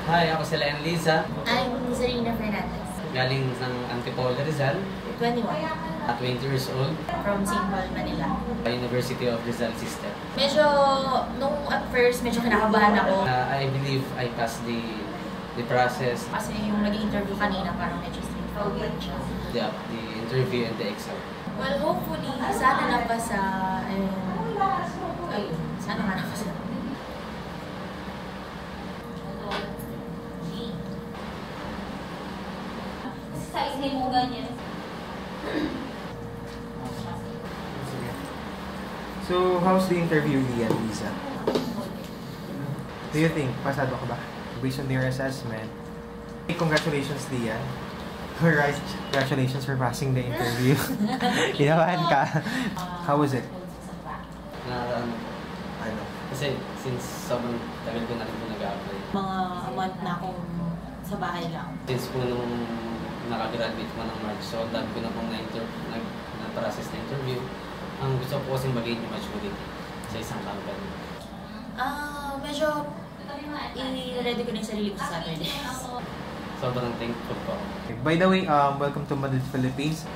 Hi, ako sila Liza. I'm Zarina Fernandez. Galing ng Antipolo, Rizal. 21. At 20 years old. From St. Paul, Manila. University of Rizal System. Medyo, nung at first, medyo kinakabahan ako. I believe I passed the process. Kasi yung nag-interview kanina, parang medyo straightforward siya. The interview and the exam. Well, hopefully, sana napasa. Ayun, sana nga napasa. Size mo ganyan. So, how's the interview, Lian, Lisa? Do you think pasado ka ba? Based on your assessment. Congratulations, Lian. Alright, congratulations for passing the interview. Inabahan ka. How was it? Ano? Kasi since sobrang tagal ko na rin po nag-apply. Mga month na akong sa bahay lang. Since po nung nakagraduate ko ng March, so dami ko na pong na-process na interview. Ang gusto ko kasing magain yung maturity sa isang company. Medyo i-ready ko na yung sarili ko sa Saturday. Sobrang thankful po. By the way, welcome to Madrid, Philippines.